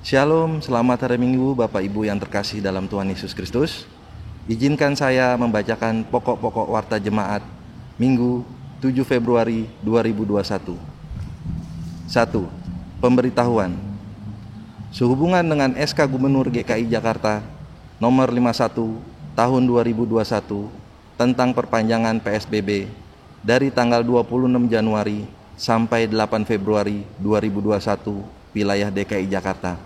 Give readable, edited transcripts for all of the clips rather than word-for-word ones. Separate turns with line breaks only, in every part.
Shalom, selamat hari Minggu Bapak Ibu yang terkasih dalam Tuhan Yesus Kristus. Izinkan saya membacakan pokok-pokok warta jemaat Minggu 7 Februari 2021. 1. Pemberitahuan. Sehubungan dengan SK Gubernur GKI Jakarta nomor 51 tahun 2021 tentang perpanjangan PSBB dari tanggal 26 Januari sampai 8 Februari 2021 wilayah DKI Jakarta,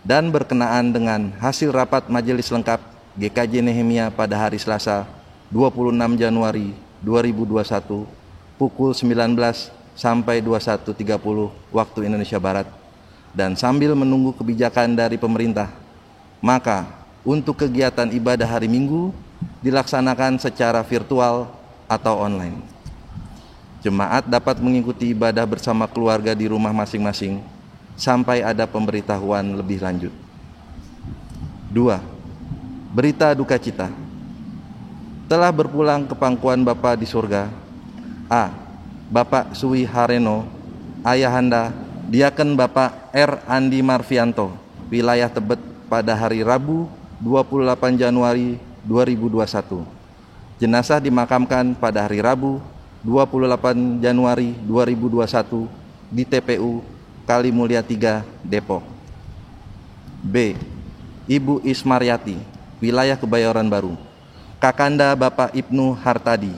dan berkenaan dengan hasil rapat Majelis Lengkap GKJ Nehemia pada hari Selasa 26 Januari 2021 pukul 19 sampai 21.30 waktu Indonesia Barat, dan sambil menunggu kebijakan dari pemerintah, maka untuk kegiatan ibadah hari Minggu dilaksanakan secara virtual atau online. Jemaat dapat mengikuti ibadah bersama keluarga di rumah masing-masing sampai ada pemberitahuan lebih lanjut. 2. Berita duka cita. Telah berpulang ke pangkuan Bapa di surga A. Bapak Suwi Hareno, ayahanda Diaken Bapak R. Andi Marvianto, wilayah Tebet, pada hari Rabu 28 Januari 2021. Jenazah dimakamkan pada hari Rabu 28 Januari 2021 di TPU Kali Mulia 3, Depok. B. Ibu Ismaryati, wilayah Kebayoran Baru, kakanda Bapak Ibnu Hartadi,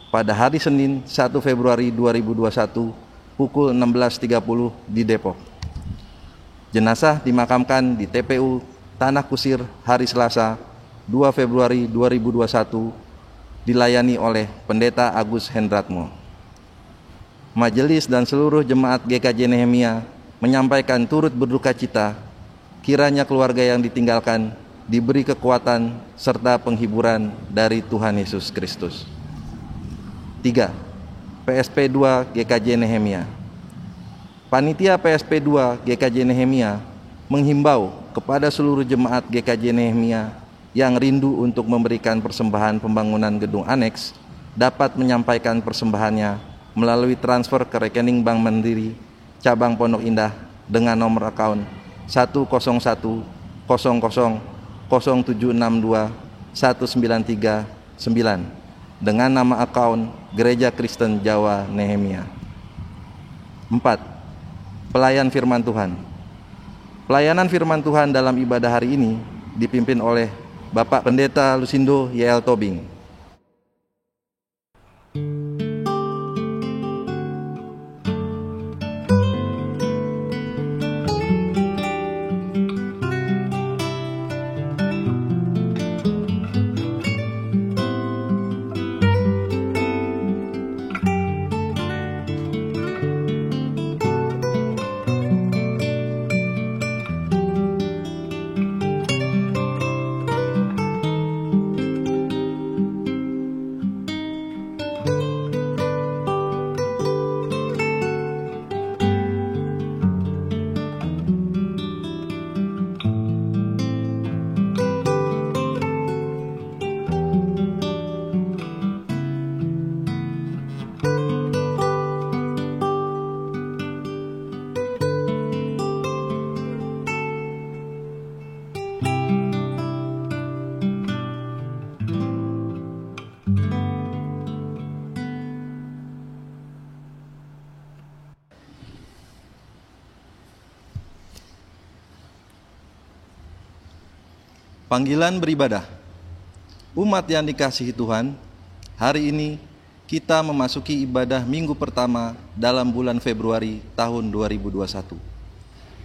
pada hari Senin 1 Februari 2021 pukul 16.30 di Depok. Jenazah dimakamkan di TPU Tanah Kusir hari Selasa 2 Februari 2021 dilayani oleh Pendeta Agus Hendratmo. Majelis dan seluruh jemaat GKJ Nehemia menyampaikan turut berduka cita kiranya keluarga yang ditinggalkan diberi kekuatan serta penghiburan dari Tuhan Yesus Kristus. 3. PSP 2 GKJ Nehemia. Panitia PSP 2 GKJ Nehemia menghimbau kepada seluruh jemaat GKJ Nehemia yang rindu untuk memberikan persembahan pembangunan gedung aneks dapat menyampaikan persembahannya melalui transfer ke rekening Bank Mandiri Cabang Pondok Indah dengan nomor akun 1000007621939 dengan nama akun Gereja Kristen Jawa Nehemia. 4. Pelayan firman Tuhan. Pelayanan firman Tuhan dalam ibadah hari ini dipimpin oleh Bapak Pendeta Lusindo Y.L. Tobing. Panggilan beribadah. Umat yang dikasihi Tuhan, hari ini kita memasuki ibadah minggu pertama dalam bulan Februari tahun 2021.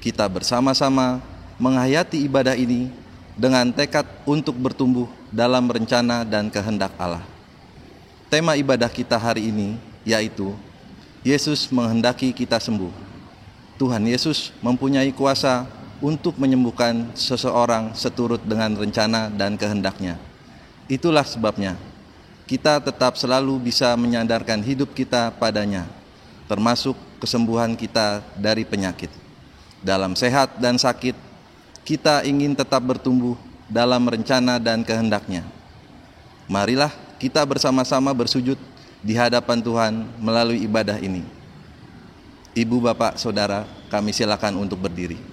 Kita bersama-sama menghayati ibadah ini dengan tekad untuk bertumbuh dalam rencana dan kehendak Allah. Tema ibadah kita hari ini yaitu Yesus menghendaki kita sembuh. Tuhan Yesus mempunyai kuasa untuk menyembuhkan seseorang seturut dengan rencana dan kehendaknya. Itulah sebabnya kita tetap selalu bisa menyandarkan hidup kita padanya, termasuk kesembuhan kita dari penyakit. Dalam sehat dan sakit, kita ingin tetap bertumbuh dalam rencana dan kehendaknya. Marilah kita bersama-sama bersujud di hadapan Tuhan melalui ibadah ini. Ibu, Bapak, Saudara, kami silakan untuk berdiri.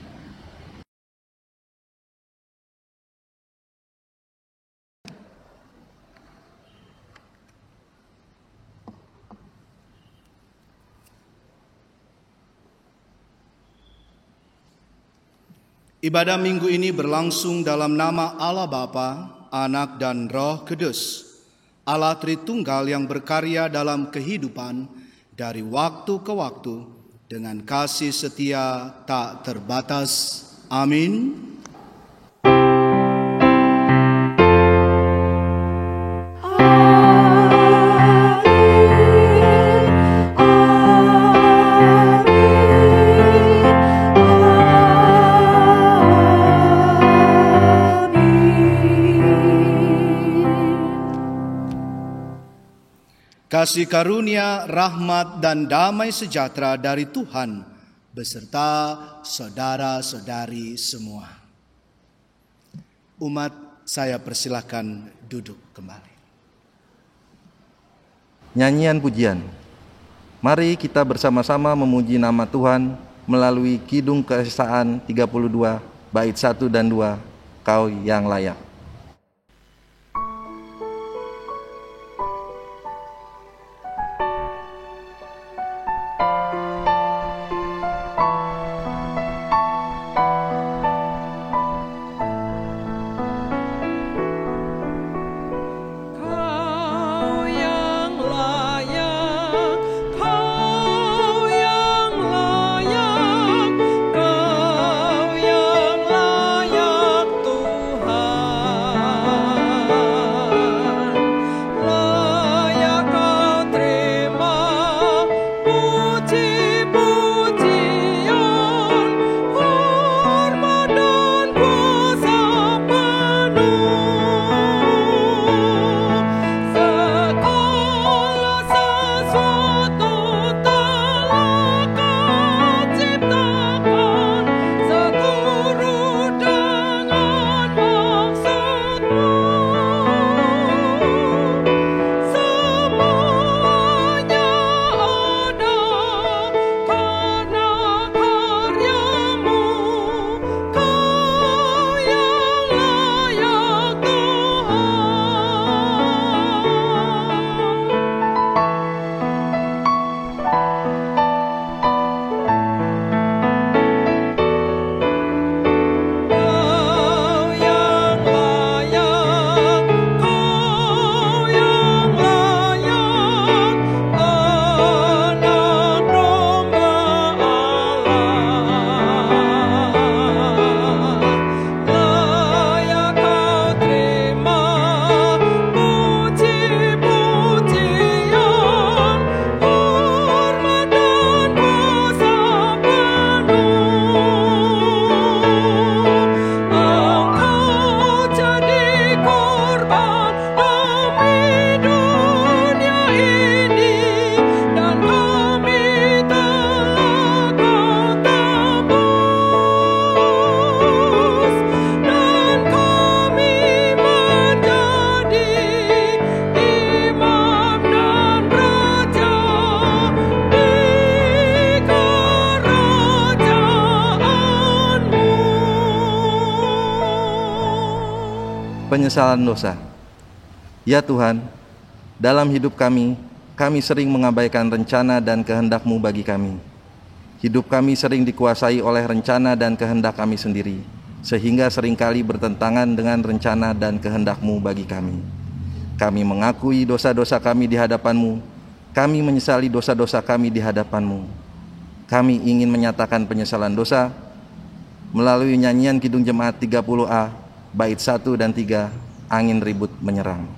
Ibadah minggu ini berlangsung dalam nama Allah Bapa, Anak dan Roh Kudus, Allah Tritunggal yang berkarya dalam kehidupan dari waktu ke waktu dengan kasih setia tak terbatas. Amin. Kasih karunia, rahmat, dan damai sejahtera dari Tuhan beserta saudara-saudari semua. Umat, saya persilahkan duduk kembali.
Nyanyian pujian. Mari kita bersama-sama memuji nama Tuhan melalui Kidung Keesaan 32 bait 1 dan 2, Kau yang layak. Penyesalan dosa. Ya Tuhan, dalam hidup kami sering mengabaikan rencana dan kehendak-Mu bagi kami. Hidup kami sering dikuasai oleh rencana dan kehendak kami sendiri, sehingga seringkali bertentangan dengan rencana dan kehendak-Mu bagi kami. Kami mengakui dosa-dosa kami di hadapan-Mu. Kami menyesali dosa-dosa kami di hadapan-Mu. Kami ingin menyatakan penyesalan dosa melalui nyanyian Kidung Jemaat 30A, bait 1 dan 3, Angin Ribut Menyerang.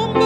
Ombak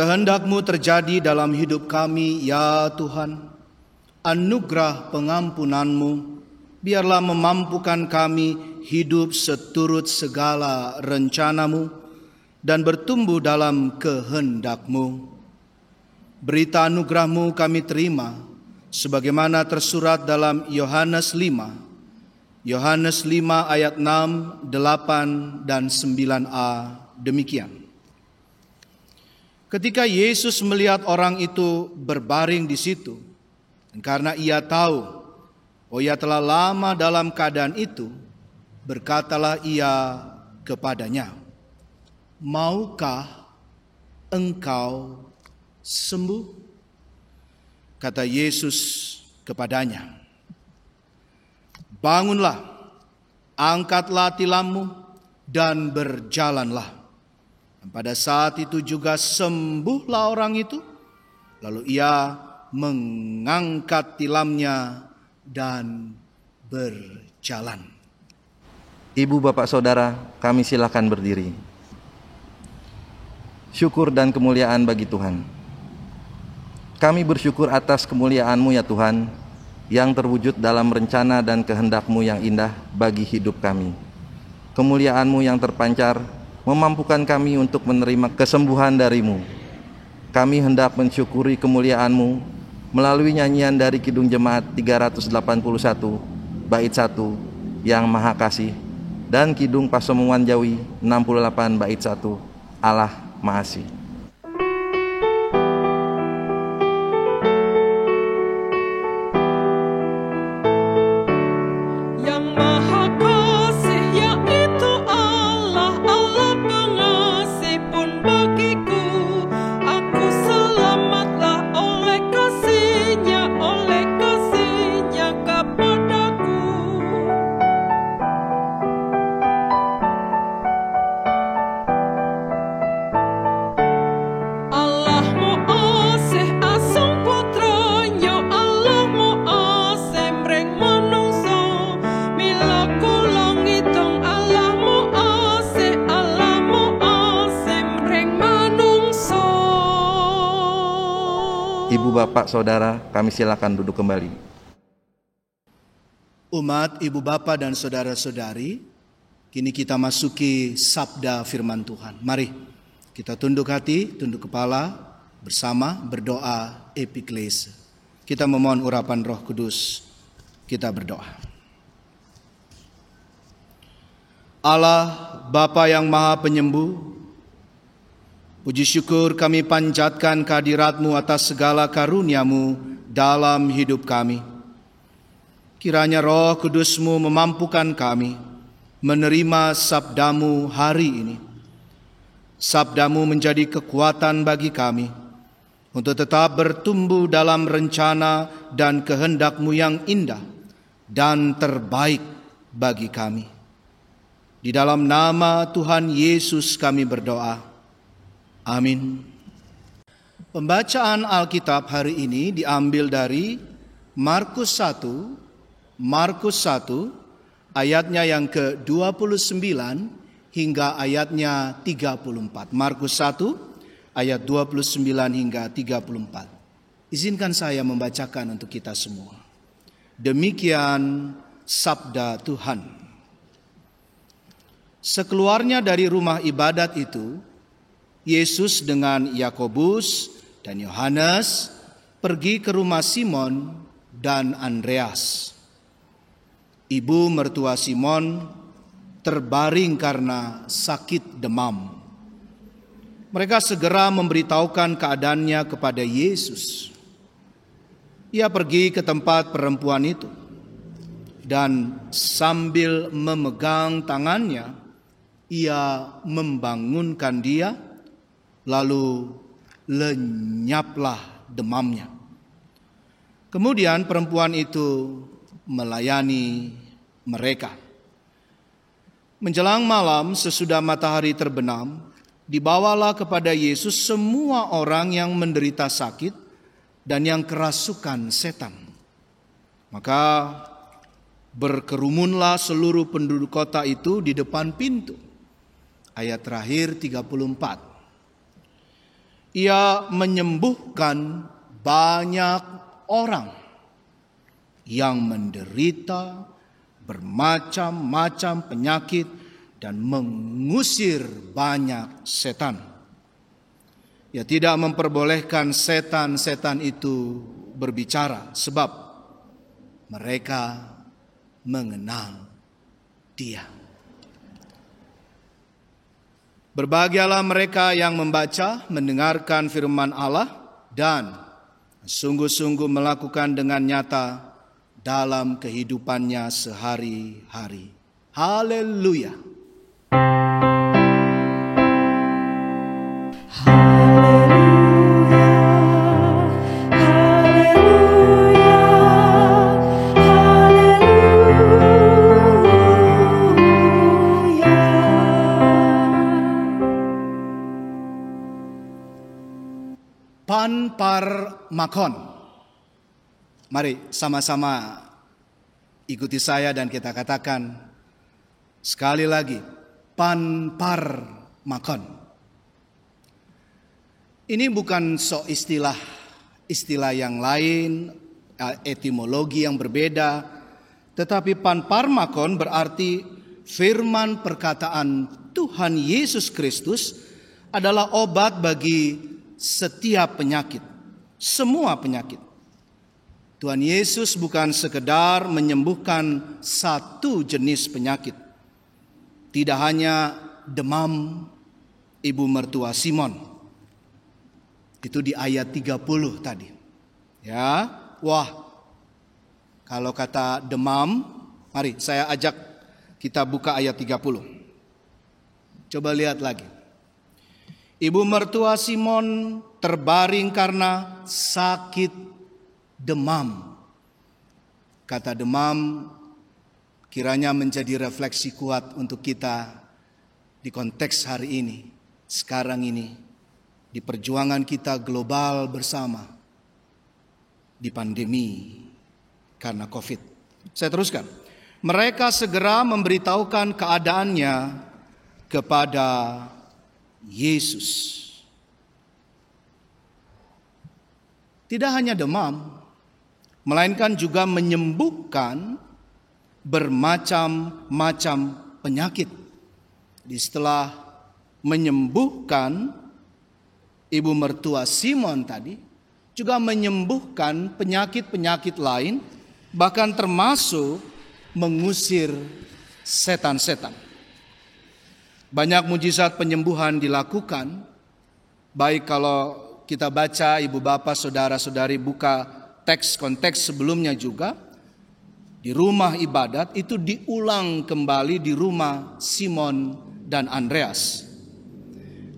Kehendak-Mu terjadi dalam hidup kami, ya Tuhan. Anugerah pengampunan-Mu biarlah memampukan kami hidup seturut segala rencana-Mu dan bertumbuh dalam kehendak-Mu. Berita anugerah-Mu kami terima sebagaimana tersurat dalam Yohanes 5 ayat 6, 8, dan 9a demikian. Ketika Yesus melihat orang itu berbaring di situ, dan karena ia tahu ia telah lama dalam keadaan itu, berkatalah ia kepadanya, "Maukah engkau sembuh?" Kata Yesus kepadanya, "Bangunlah, angkatlah tilammu dan berjalanlah." Dan pada saat itu juga sembuhlah orang itu, lalu ia mengangkat tilamnya dan berjalan.
Ibu, bapak, saudara, kami silakan berdiri. Syukur dan kemuliaan bagi Tuhan. Kami bersyukur atas kemuliaan-Mu ya Tuhan, yang terwujud dalam rencana dan kehendak-Mu yang indah bagi hidup kami. Kemuliaan-Mu yang terpancar memampukan kami untuk menerima kesembuhan dari-Mu. Kami hendak mensyukuri kemuliaan-Mu melalui nyanyian dari Kidung Jemaat 381 bait 1 yang Maha Kasih, dan Kidung Pasemuan Jawi 68 bait 1 Allah Mahasih. Ibu, bapak, saudara, kami silakan duduk kembali.
Umat, ibu, bapak, dan saudara-saudari, kini kita masuki sabda firman Tuhan. Mari kita tunduk hati, tunduk kepala, bersama berdoa epiklese. Kita memohon urapan Roh Kudus. Kita berdoa. Allah, Bapa yang Maha Penyembuh, puji syukur kami panjatkan kehadirat-Mu atas segala karunia-Mu dalam hidup kami. Kiranya Roh Kudus-Mu memampukan kami menerima sabda-Mu hari ini. Sabda-Mu menjadi kekuatan bagi kami untuk tetap bertumbuh dalam rencana dan kehendak-Mu yang indah dan terbaik bagi kami. Di dalam nama Tuhan Yesus kami berdoa. Amin. Pembacaan Alkitab hari ini diambil dari Markus 1 ayatnya yang ke-29 hingga ayatnya 34. Markus 1 ayat 29 hingga 34. Izinkan saya membacakan untuk kita semua. Demikian sabda Tuhan. Sekeluarnya dari rumah ibadat itu, Yesus dengan Yakobus dan Yohanes pergi ke rumah Simon dan Andreas. Ibu mertua Simon terbaring karena sakit demam. Mereka segera memberitahukan keadaannya kepada Yesus. Ia pergi ke tempat perempuan itu dan sambil memegang tangannya, ia membangunkan dia. Lalu lenyaplah demamnya. Kemudian perempuan itu melayani mereka. Menjelang malam sesudah matahari terbenam, dibawalah kepada Yesus semua orang yang menderita sakit dan yang kerasukan setan. Maka berkerumunlah seluruh penduduk kota itu di depan pintu. Ayat terakhir 34. Ia menyembuhkan banyak orang yang menderita bermacam-macam penyakit dan mengusir banyak setan. Ia tidak memperbolehkan setan-setan itu berbicara sebab mereka mengenal Dia. Berbahagialah mereka yang membaca, mendengarkan firman Allah dan sungguh-sungguh melakukan dengan nyata dalam kehidupannya sehari-hari. Haleluya. Panparmakon. Mari sama-sama ikuti saya dan kita katakan sekali lagi, panparmakon. Ini bukan istilah yang lain, etimologi yang berbeda, tetapi panparmakon berarti firman perkataan Tuhan Yesus Kristus adalah obat bagi setiap penyakit, semua penyakit. Tuhan Yesus bukan sekedar menyembuhkan satu jenis penyakit. Tidak hanya demam ibu mertua Simon. Itu di ayat 30 tadi. Ya, wah. Kalau kata demam, mari saya ajak kita buka ayat 30. Coba lihat lagi. Ibu mertua Simon terbaring karena sakit demam. Kata demam kiranya menjadi refleksi kuat untuk kita di konteks hari ini, sekarang ini, di perjuangan kita global bersama di pandemi karena COVID. Saya teruskan. Mereka segera memberitahukan keadaannya kepada Yesus. Tidak hanya demam, melainkan juga menyembuhkan bermacam-macam penyakit. Setelah menyembuhkan ibu mertua Simon tadi, juga menyembuhkan penyakit-penyakit lain, bahkan termasuk mengusir setan-setan. Banyak mujizat penyembuhan dilakukan, baik kalau kita baca ibu bapak saudara-saudari buka konteks sebelumnya juga, di rumah ibadat itu diulang kembali di rumah Simon dan Andreas.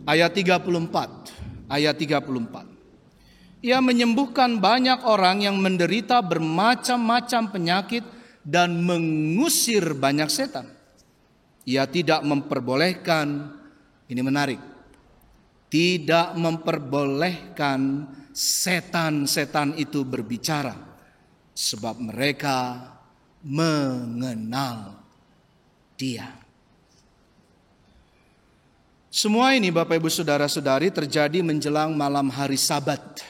Ayat 34. Ia menyembuhkan banyak orang yang menderita bermacam-macam penyakit dan mengusir banyak setan. Ia tidak memperbolehkan, ini menarik, tidak memperbolehkan setan-setan itu berbicara, sebab mereka mengenal Dia. Semua ini Bapak Ibu Saudara-saudari terjadi menjelang malam hari Sabat,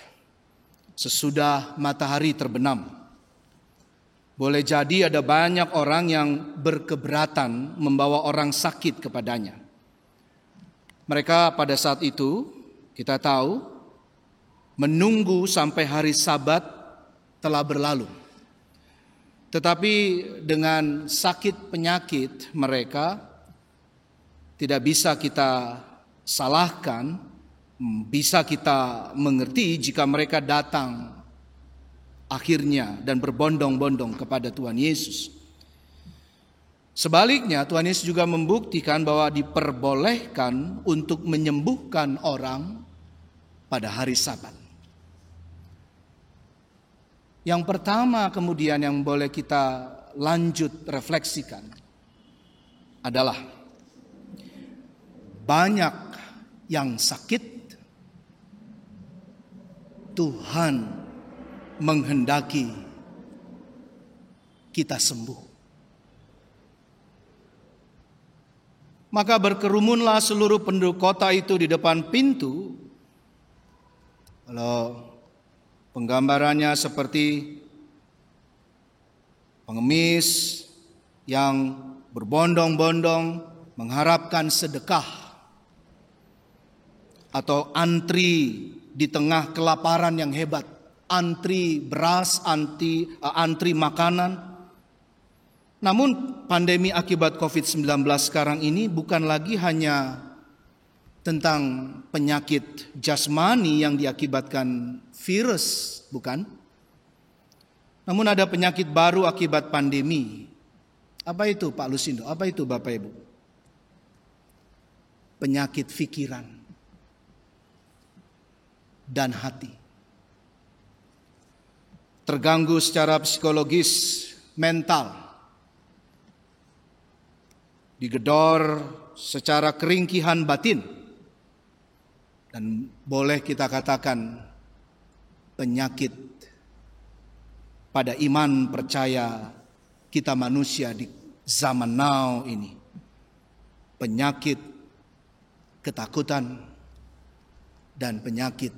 sesudah matahari terbenam. Boleh jadi ada banyak orang yang berkeberatan membawa orang sakit kepadanya. Mereka pada saat itu, kita tahu, menunggu sampai hari Sabat telah berlalu. Tetapi dengan sakit penyakit mereka tidak bisa kita salahkan, bisa kita mengerti jika mereka datang akhirnya dan berbondong-bondong kepada Tuhan Yesus. Sebaliknya Tuhan Yesus juga membuktikan bahwa diperbolehkan untuk menyembuhkan orang pada hari Sabat. Yang pertama kemudian yang boleh kita lanjut refleksikan adalah banyak yang sakit, Tuhan menghendaki kita sembuh. Maka berkerumunlah seluruh penduduk kota itu di depan pintu Kalau penggambarannya seperti pengemis yang berbondong-bondong mengharapkan sedekah, atau antri di tengah kelaparan yang hebat, antri beras, antri makanan. Namun pandemi akibat COVID-19 sekarang ini bukan lagi hanya tentang penyakit jasmani yang diakibatkan virus, bukan. Namun ada penyakit baru akibat pandemi. Apa itu Pak Lusindo? Apa itu Bapak Ibu? Penyakit pikiran dan hati. Terganggu secara psikologis, mental. Digedor secara keringkihan batin. Dan boleh kita katakan penyakit pada iman percaya kita manusia di zaman now ini. Penyakit ketakutan dan penyakit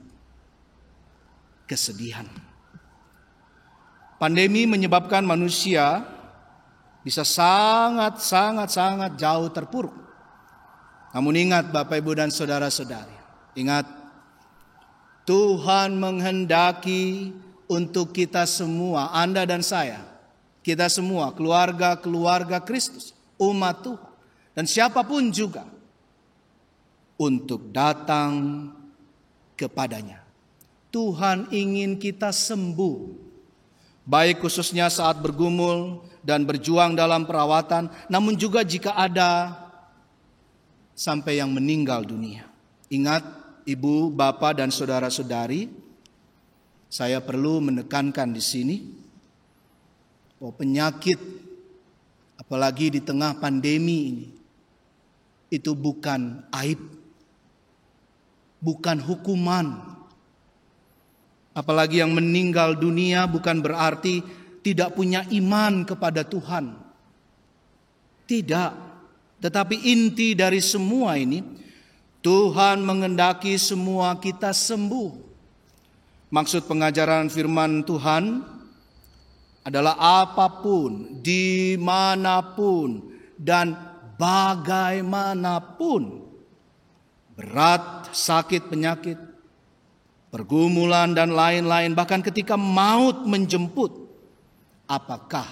kesedihan. Pandemi menyebabkan manusia bisa sangat jauh terpuruk. Namun ingat Bapak Ibu dan saudara-saudari, ingat Tuhan menghendaki untuk kita semua, Anda dan saya, kita semua, keluarga Kristus, umat Tuhan, dan siapapun juga, untuk datang kepadanya. Tuhan ingin kita sembuh. Baik khususnya saat bergumul dan berjuang dalam perawatan, namun juga jika ada sampai yang meninggal dunia. Ingat ibu, bapak, dan saudara-saudari, saya perlu menekankan di sini bahwa penyakit, apalagi di tengah pandemi ini, itu bukan aib, bukan hukuman. Apalagi yang meninggal dunia bukan berarti tidak punya iman kepada Tuhan. Tidak. Tetapi inti dari semua ini, Tuhan menghendaki semua kita sembuh. Maksud pengajaran firman Tuhan adalah apapun, dimanapun, dan bagaimanapun, berat, sakit, penyakit, pergumulan dan lain-lain, bahkan ketika maut menjemput, apakah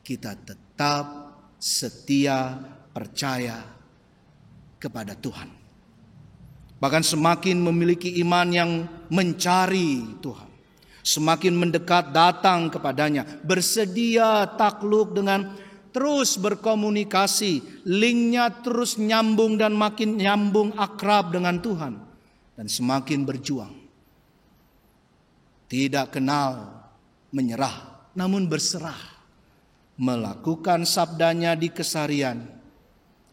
kita tetap setia percaya kepada Tuhan? Bahkan semakin memiliki iman yang mencari Tuhan, semakin mendekat datang kepadanya, bersedia takluk dengan terus berkomunikasi, linknya terus nyambung dan makin nyambung akrab dengan Tuhan. Dan semakin berjuang. Tidak kenal menyerah, namun berserah. Melakukan sabdanya di keseharian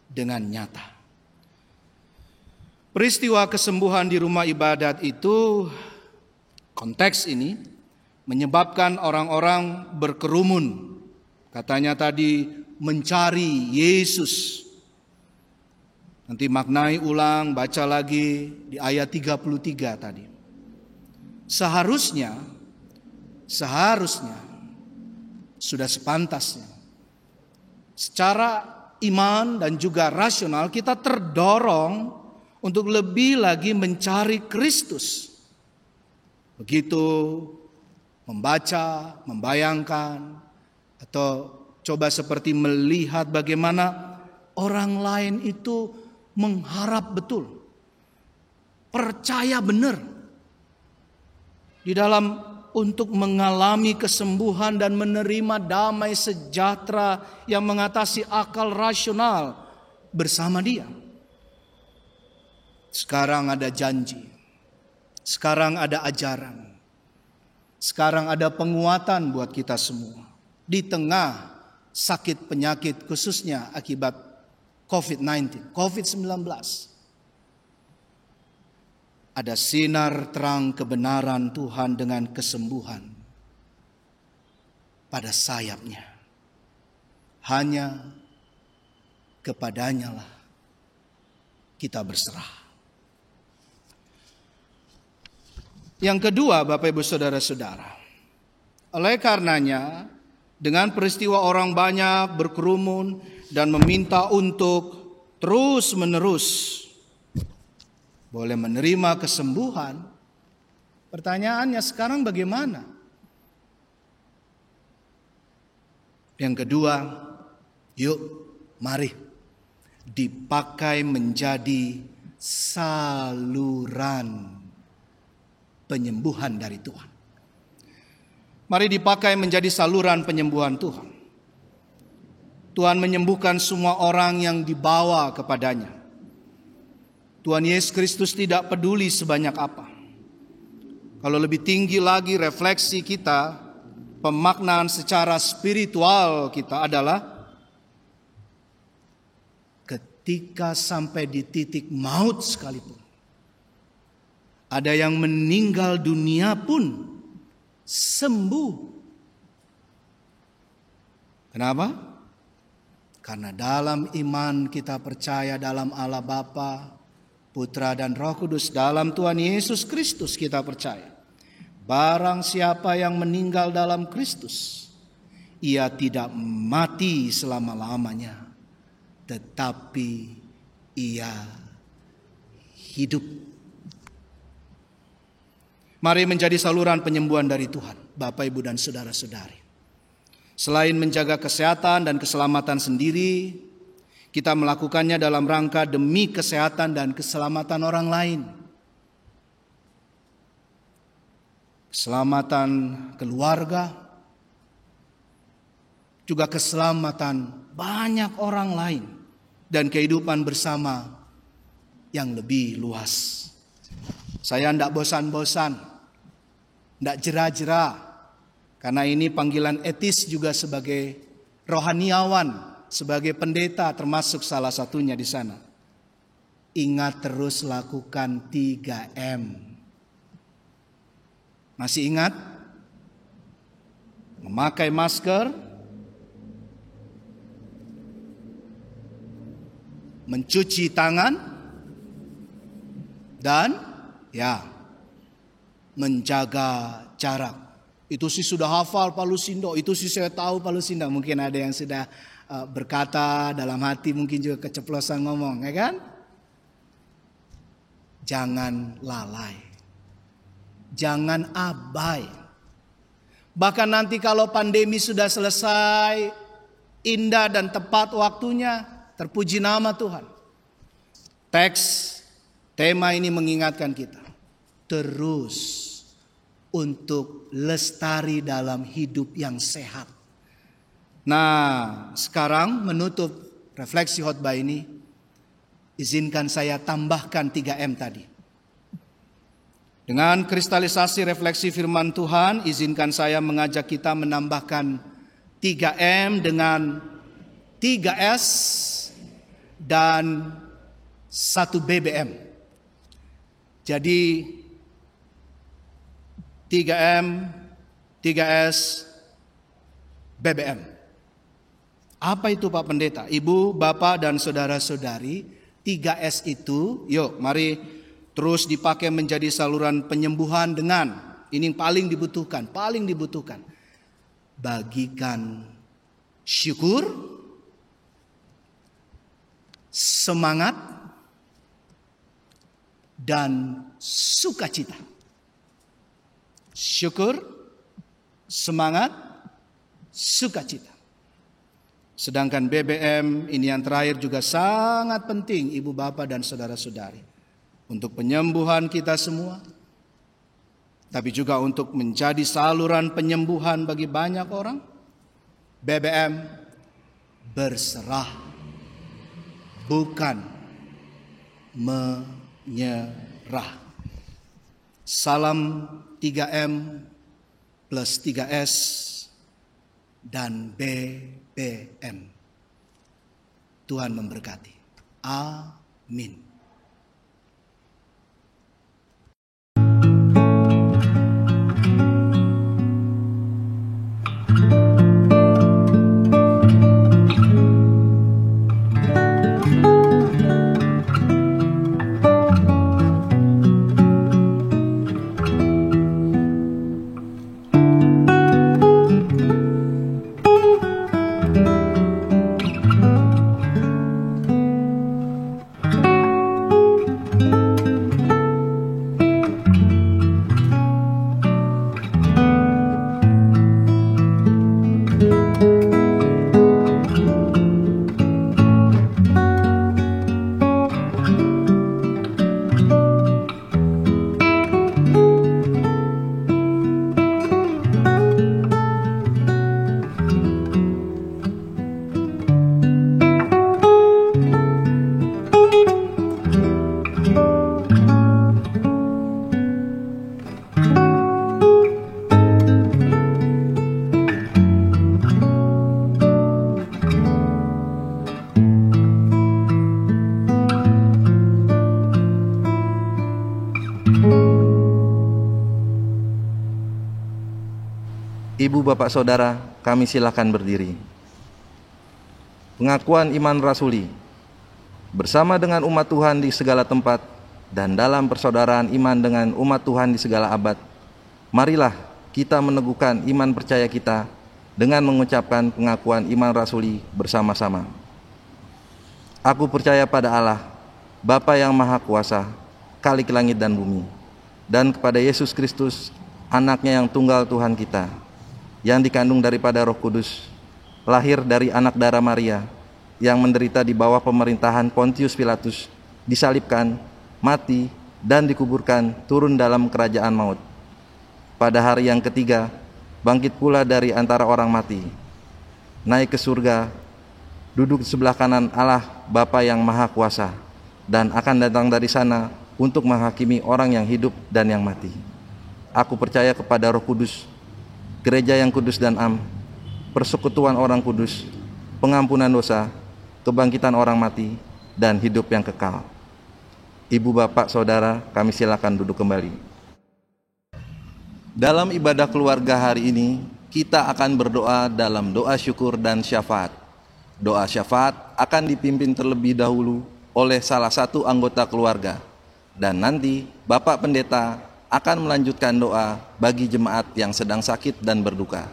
dengan nyata. Peristiwa kesembuhan di rumah ibadat itu, konteks ini, menyebabkan orang-orang berkerumun. Katanya tadi mencari Yesus. Nanti maknai ulang, baca lagi di ayat 33 tadi. Seharusnya sudah sepantasnya secara iman dan juga rasional kita terdorong untuk lebih lagi mencari Kristus. Begitu membaca, membayangkan, atau coba seperti melihat bagaimana orang lain itu mengharap betul, percaya benar di dalam untuk mengalami kesembuhan dan menerima damai sejahtera yang mengatasi akal rasional bersama Dia. Sekarang ada janji, sekarang ada ajaran, sekarang ada penguatan buat kita semua di tengah sakit penyakit khususnya akibat COVID-19. Ada sinar terang kebenaran Tuhan dengan kesembuhan pada sayapnya. Hanya kepadanya lah kita berserah. Yang kedua, Bapak Ibu Saudara-saudara, oleh karenanya dengan peristiwa orang banyak berkerumun dan meminta untuk terus-menerus boleh menerima kesembuhan, pertanyaannya sekarang bagaimana? Yang kedua, yuk mari dipakai menjadi saluran penyembuhan dari Tuhan. Mari dipakai menjadi saluran penyembuhan Tuhan. Tuhan menyembuhkan semua orang yang dibawa kepadanya. Tuhan Yesus Kristus tidak peduli sebanyak apa. Kalau lebih tinggi lagi refleksi kita, pemaknaan secara spiritual kita adalah ketika sampai di titik maut sekalipun, ada yang meninggal dunia pun sembuh. Kenapa? Karena dalam iman kita percaya dalam Allah Bapa, Putra dan Roh Kudus, dalam Tuhan Yesus Kristus kita percaya. Barang siapa yang meninggal dalam Kristus, ia tidak mati selama-lamanya, tetapi ia hidup. Mari menjadi saluran penyembuhan dari Tuhan, Bapak, Ibu, dan saudara-saudari. Selain menjaga kesehatan dan keselamatan sendiri, kita melakukannya dalam rangka demi kesehatan dan keselamatan orang lain. Keselamatan keluarga, juga keselamatan banyak orang lain, dan kehidupan bersama yang lebih luas. Saya tidak bosan-bosan, tidak jera-jera, karena ini panggilan etis juga sebagai rohaniawan, sebagai pendeta termasuk salah satunya di sana. Ingat terus lakukan 3M. Masih ingat? Memakai masker, mencuci tangan, dan menjaga jarak. Itu sih sudah hafal Palusindo, itu sih saya tahu Palusindo. Mungkin ada yang sudah berkata dalam hati, mungkin juga keceplosan ngomong, ya kan? Jangan lalai, jangan abai. Bahkan nanti kalau pandemi sudah selesai, indah dan tepat waktunya, terpuji nama Tuhan. Tema ini mengingatkan kita terus untuk lestari dalam hidup yang sehat. Nah, sekarang menutup refleksi khotbah ini, izinkan saya tambahkan 3M tadi. Dengan kristalisasi refleksi firman Tuhan, izinkan saya mengajak kita menambahkan 3M dengan 3S dan 1 BBM. Jadi 3M, 3S, BBM. Apa itu Pak Pendeta? Ibu, Bapak, dan saudara-saudari, 3S itu, yuk mari terus dipakai menjadi saluran penyembuhan dengan, ini yang paling dibutuhkan. Bagikan syukur, semangat, dan sukacita. Syukur, semangat, sukacita. Sedangkan BBM ini yang terakhir juga sangat penting, Ibu, Bapak, dan saudara-saudari, untuk penyembuhan kita semua, tapi juga untuk menjadi saluran penyembuhan bagi banyak orang. BBM, berserah, bukan menyerah. Salam 3M plus 3S dan BBM. Tuhan memberkati. Amin.
bapak saudara, kami silakan berdiri. Pengakuan iman rasuli. Bersama dengan umat Tuhan di segala tempat dan dalam persaudaraan iman dengan umat Tuhan di segala abad, marilah kita meneguhkan iman percaya kita dengan mengucapkan pengakuan iman rasuli bersama-sama. Aku percaya pada Allah, Bapa yang Maha Kuasa, Khalik langit dan bumi, dan kepada Yesus Kristus, Anaknya yang tunggal Tuhan kita, yang dikandung daripada Roh Kudus, lahir dari anak darah Maria, yang menderita di bawah pemerintahan Pontius Pilatus, disalibkan, mati, dan dikuburkan, turun dalam kerajaan maut. Pada hari yang ketiga, bangkit pula dari antara orang mati, naik ke surga, duduk di sebelah kanan Allah Bapa yang Maha Kuasa, dan akan datang dari sana untuk menghakimi orang yang hidup dan yang mati. Aku percaya kepada Roh Kudus, gereja yang kudus dan am, persekutuan orang kudus, pengampunan dosa, kebangkitan orang mati, dan hidup yang kekal. Ibu, bapak, saudara, kami silakan duduk kembali. Dalam ibadah keluarga hari ini, kita akan berdoa dalam doa syukur dan syafaat. Doa syafaat akan dipimpin terlebih dahulu oleh salah satu anggota keluarga, dan nanti Bapak Pendeta akan melanjutkan doa bagi jemaat yang sedang sakit dan berduka,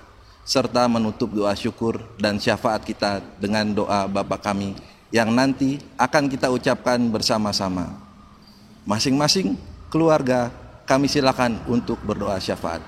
serta menutup doa syukur dan syafaat kita dengan doa Bapa kami yang nanti akan kita ucapkan bersama-sama. Masing-masing keluarga kami silakan untuk berdoa syafaat.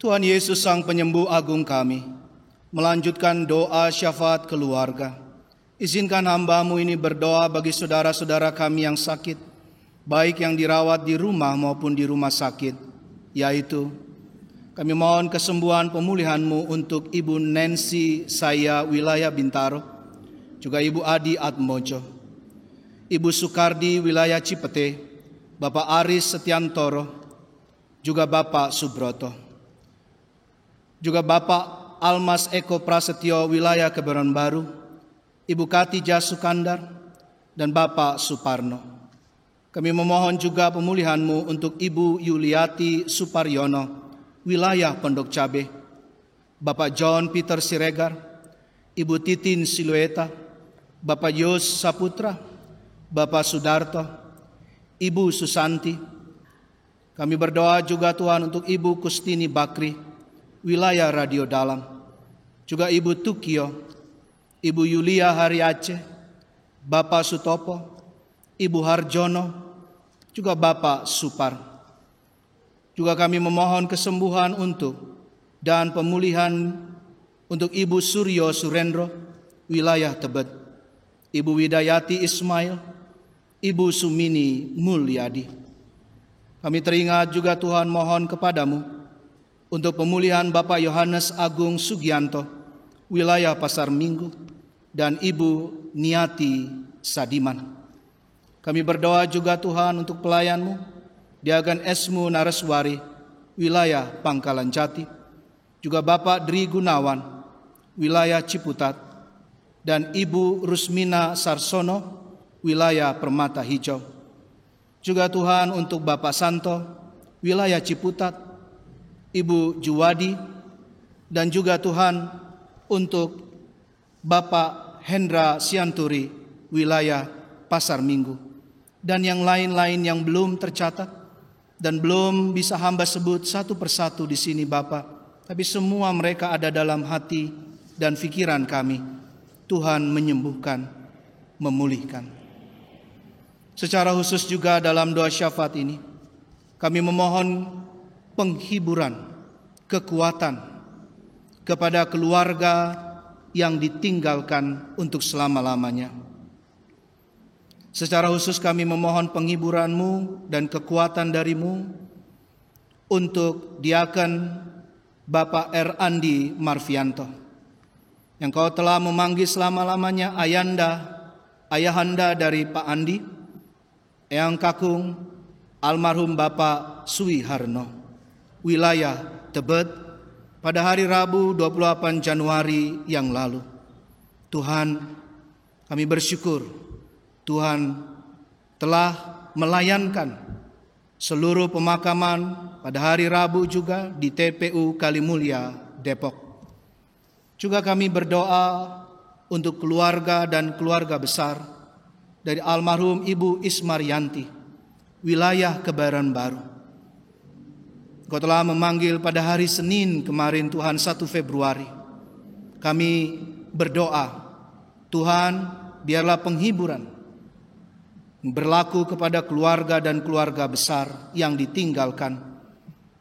Tuhan Yesus Sang Penyembuh Agung kami, melanjutkan doa syafaat keluarga. Izinkan hamba-Mu ini berdoa bagi saudara-saudara kami yang sakit, baik yang dirawat di rumah maupun di rumah sakit, yaitu kami mohon kesembuhan pemulihan-Mu untuk Ibu Nancy Saya wilayah Bintaro, juga Ibu Adi Atmojo, Ibu Sukardi wilayah Cipete, Bapak Aris Setiantoro, juga Bapak Subroto, juga Bapak Almas Eko Prasetyo wilayah Kebayoran Baru, Ibu Katija Sukandar, dan Bapak Suparno. Kami memohon juga pemulihan-Mu untuk Ibu Yuliati Suparyono wilayah Pondok Cabe, Bapak John Peter Siregar, Ibu Titin Silueta, Bapak Yos Saputra, Bapak Sudarto, Ibu Susanti. Kami berdoa juga Tuhan untuk Ibu Kustini Bakri, wilayah Radio Dalam, juga Ibu Tukio, Ibu Yulia Hari Aceh, Bapak Sutopo, Ibu Harjono, juga Bapak Supar. Juga kami memohon kesembuhan untuk dan pemulihan untuk Ibu Suryo Surendro, wilayah Tebet, Ibu Widayati Ismail, Ibu Sumini Mulyadi. Kami teringat juga Tuhan mohon kepadamu untuk pemulihan Bapak Yohanes Agung Sugianto, wilayah Pasar Minggu, dan Ibu Niati Sadiman. Kami berdoa juga Tuhan untuk pelayan-Mu, Diagan Esmu Nareswari, wilayah Pangkalan Jati, juga Bapak Dri Gunawan, wilayah Ciputat, dan Ibu Rusmina Sarsono, wilayah Permata Hijau. Juga Tuhan untuk Bapak Santo, wilayah Ciputat, Ibu Juwadi, dan juga Tuhan untuk Bapak Hendra Sianturi, wilayah Pasar Minggu, dan yang lain-lain yang belum tercatat dan belum bisa hamba sebut satu persatu di sini Bapa, tapi semua mereka ada dalam hati dan pikiran kami. Tuhan menyembuhkan, memulihkan. Secara khusus juga dalam doa syafaat ini, kami memohon penghiburan, kekuatan kepada keluarga yang ditinggalkan untuk selama-lamanya. Secara khusus kami memohon penghiburan-Mu dan kekuatan dari-Mu untuk Diaken Bapak R. Andi Marfianto, yang Kau telah memanggil selama-lamanya ayahanda dari Pak Andi, Eyang Kakung, almarhum Bapak Sui Harno, wilayah Tebet, pada hari Rabu 28 Januari yang lalu. Tuhan, kami bersyukur Tuhan telah melayankan seluruh pemakaman pada hari Rabu juga di TPU Kalimulia, Depok. Juga kami berdoa untuk keluarga dan keluarga besar dari almarhum Ibu Ismaryanti, wilayah Kebayoran Baru. Kau telah memanggil pada hari Senin kemarin Tuhan 1 Februari. Kami berdoa, Tuhan biarlah penghiburan berlaku kepada keluarga dan keluarga besar yang ditinggalkan.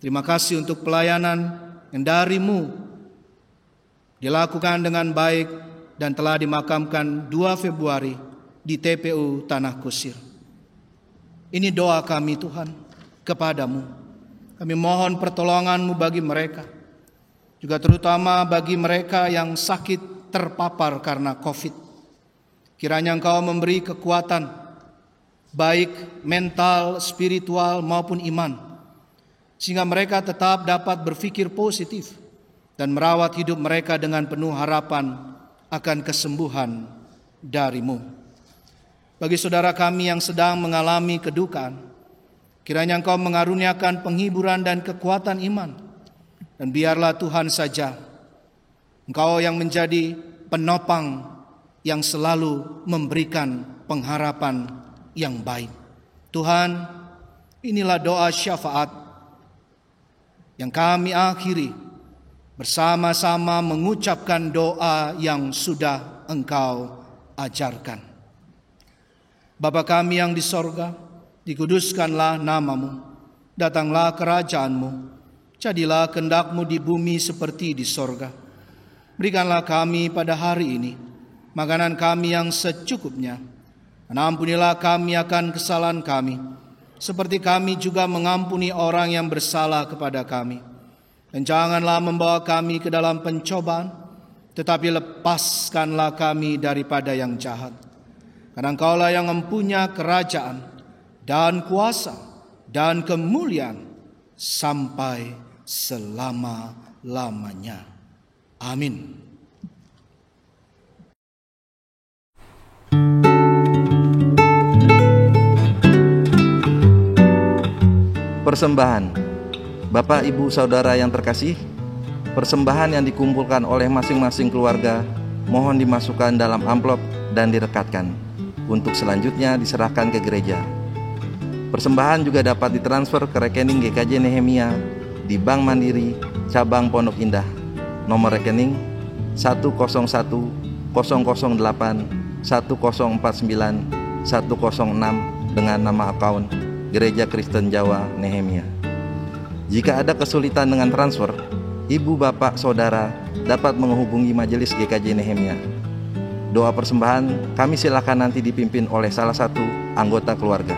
Terima kasih untuk pelayanan yang dari-Mu dilakukan dengan baik dan telah dimakamkan 2 Februari di TPU Tanah Kusir. Ini doa kami Tuhan kepadamu. Kami mohon pertolongan-Mu bagi mereka, juga terutama bagi mereka yang sakit terpapar karena COVID. Kiranya Engkau memberi kekuatan baik mental, spiritual maupun iman, sehingga mereka tetap dapat berpikir positif dan merawat hidup mereka dengan penuh harapan akan kesembuhan dari-Mu. Bagi saudara kami yang sedang mengalami kedukaan, kiranya Engkau mengaruniakan penghiburan dan kekuatan iman, dan biarlah Tuhan saja Engkau yang menjadi penopang yang selalu memberikan pengharapan yang baik. Tuhan, inilah doa syafaat yang kami akhiri bersama-sama mengucapkan doa yang sudah Engkau ajarkan. Bapa kami yang di sorga, dikuduskanlah nama-Mu, datanglah kerajaan-Mu, jadilah kehendak-Mu di bumi seperti di sorga. Berikanlah kami pada hari ini makanan kami yang secukupnya. Dan ampunilah kami akan kesalahan kami, seperti kami juga mengampuni orang yang bersalah kepada kami. Dan janganlah membawa kami ke dalam pencobaan, tetapi lepaskanlah kami daripada yang jahat. Karena Engkaulah yang mempunyai kerajaan dan kuasa dan kemuliaan sampai selama-lamanya. Amin.
Persembahan. Bapak, Ibu, Saudara yang terkasih, persembahan yang dikumpulkan oleh masing-masing keluarga mohon dimasukkan dalam amplop dan direkatkan untuk selanjutnya diserahkan ke gereja. Persembahan juga dapat ditransfer ke rekening GKJ Nehemia di Bank Mandiri Cabang Pondok Indah, nomor rekening 1010081049106 dengan nama akun Gereja Kristen Jawa Nehemia. Jika ada kesulitan dengan transfer, ibu, bapak, saudara dapat menghubungi majelis GKJ Nehemia. Doa persembahan kami silakan nanti dipimpin oleh salah satu anggota keluarga.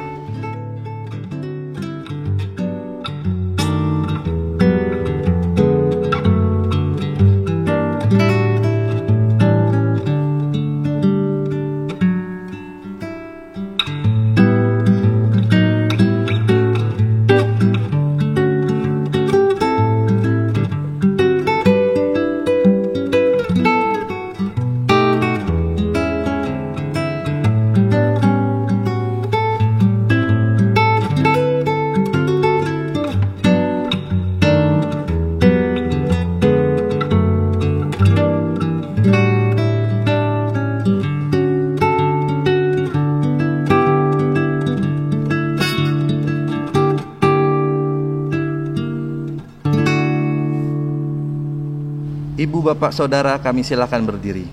Ibu, bapak, saudara, kami silakan berdiri.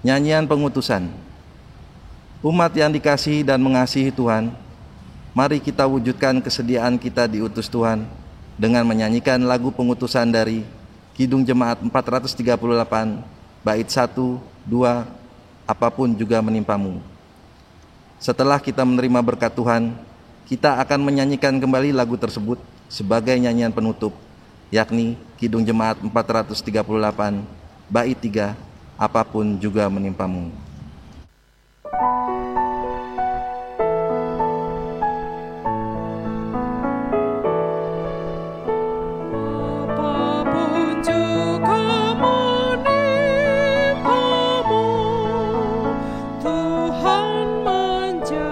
Nyanyian pengutusan. Umat yang dikasihi dan mengasihi Tuhan, mari kita wujudkan kesediaan kita diutus Tuhan dengan menyanyikan lagu pengutusan dari Kidung Jemaat 438, bait 1, 2, apapun juga menimpamu. Setelah kita menerima berkat Tuhan, kita akan menyanyikan kembali lagu tersebut sebagai nyanyian penutup, yakni Kidung Jemaat 438, bait 3, apapun juga menimpamu.
Apapun juga menimpamu, Tuhan menjagamu.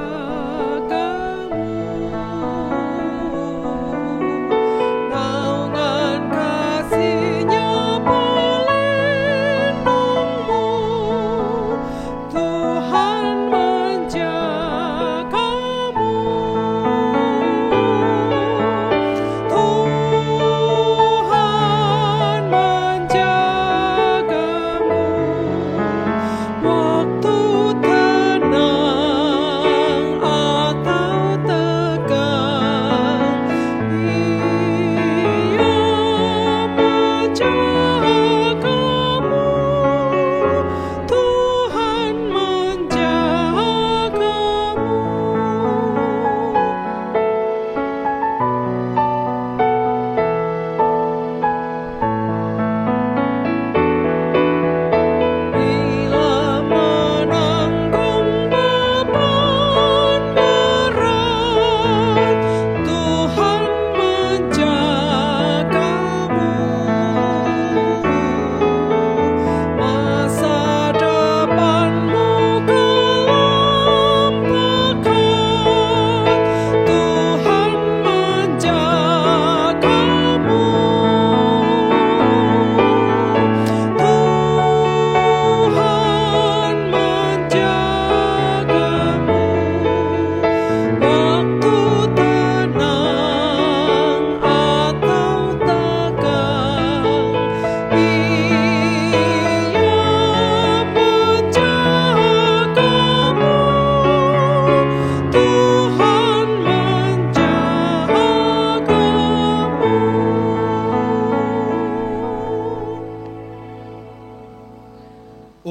Naungan kasih-Nya pelindungmu,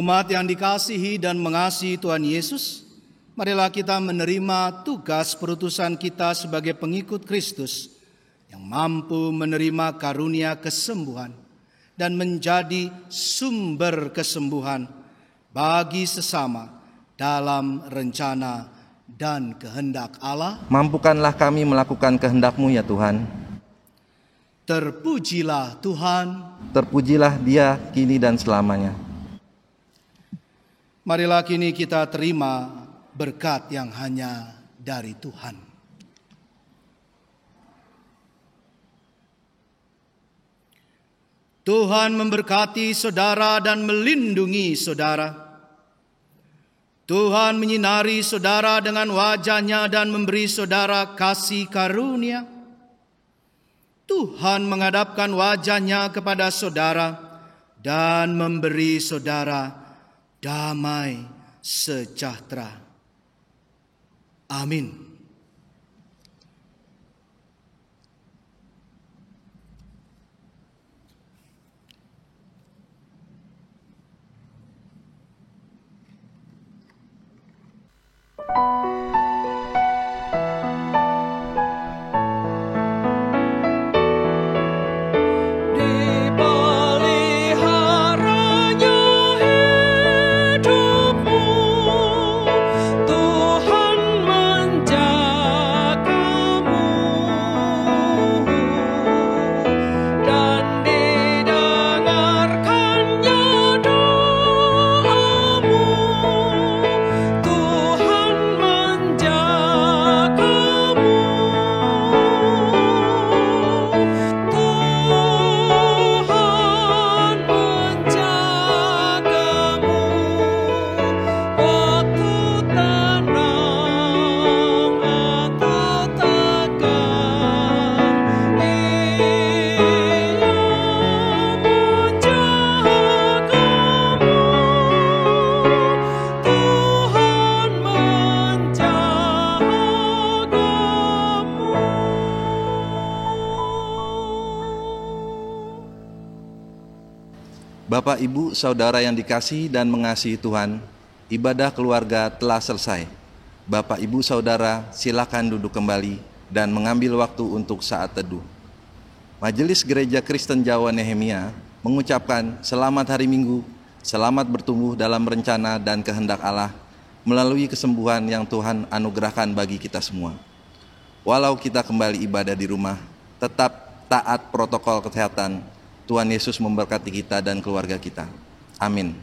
Umat yang dikasihi dan mengasihi Tuhan Yesus, marilah kita menerima tugas perutusan kita sebagai pengikut Kristus yang mampu menerima karunia kesembuhan dan menjadi sumber kesembuhan bagi sesama dalam rencana dan kehendak Allah.
Mampukanlah kami melakukan kehendak-Mu ya Tuhan.
Terpujilah Tuhan.
Terpujilah Dia kini dan selamanya.
Marilah kini kita terima berkat yang hanya dari Tuhan. Tuhan memberkati saudara dan melindungi saudara. Tuhan menyinari saudara dengan wajah-Nya dan memberi saudara kasih karunia. Tuhan menghadapkan wajah-Nya kepada saudara dan memberi saudara damai sejahtera. Amin.
Dipeliharanya hidupmu, Tuhan menjagamu, dan didengarkannya doamu. Tuhan menjagamu, Tuhan menjagamu, waktu tenang atau tegang, Ia menjagamu, Tuhan menjagamu.
Bapak, Ibu, Saudara yang dikasihi dan mengasihi Tuhan, ibadah keluarga telah selesai. Bapak, Ibu, Saudara, silakan duduk kembali dan mengambil waktu untuk saat teduh. Majelis Gereja Kristen Jawa Nehemia mengucapkan selamat hari Minggu, selamat bertumbuh dalam rencana dan kehendak Allah melalui kesembuhan yang Tuhan anugerahkan bagi kita semua. Walau kita kembali ibadah di rumah, tetap taat protokol kesehatan. Tuhan Yesus memberkati kita dan keluarga kita. Amin.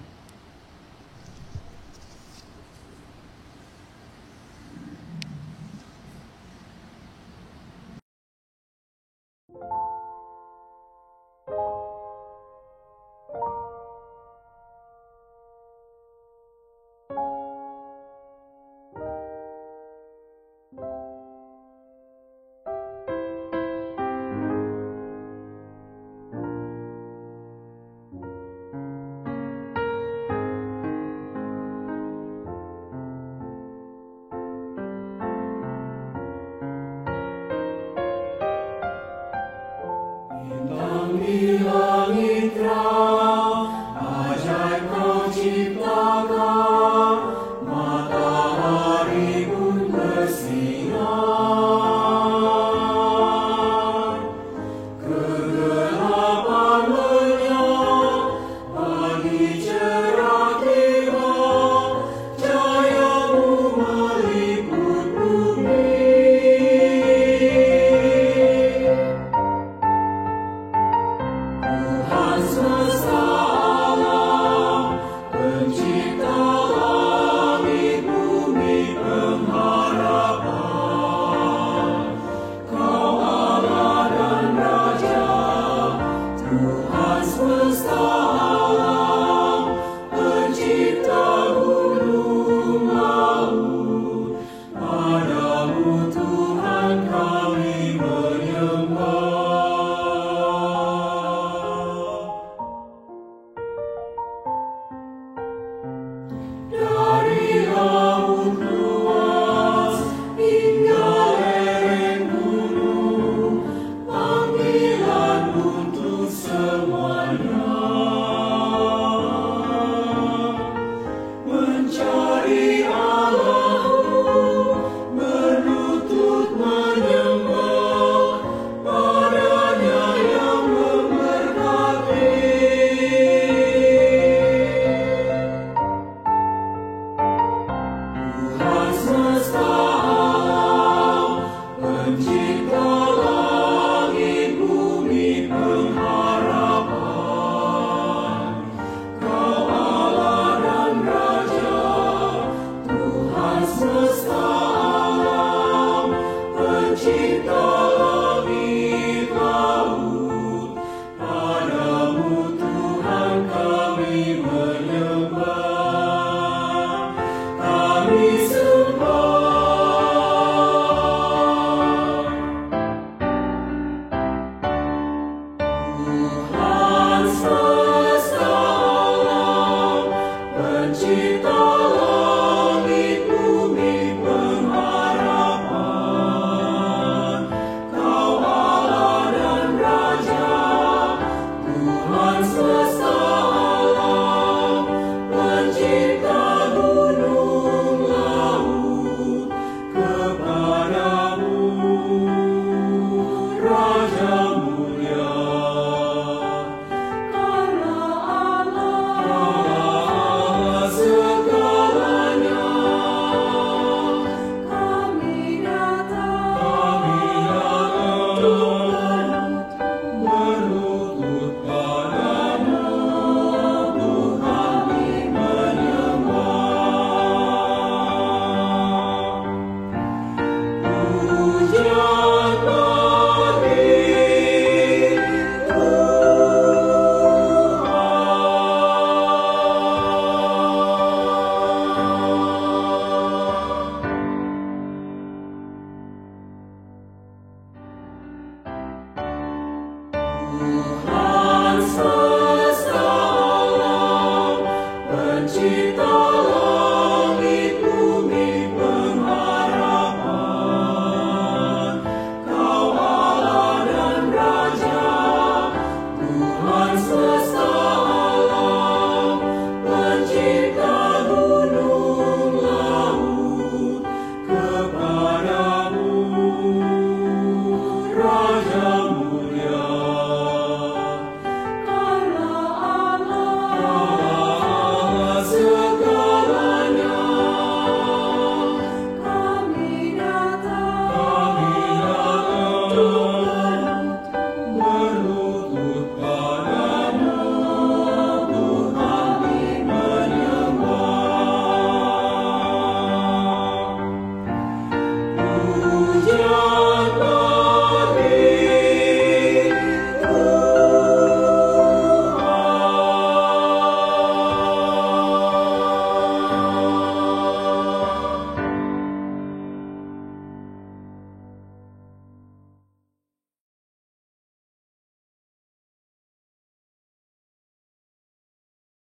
padamu.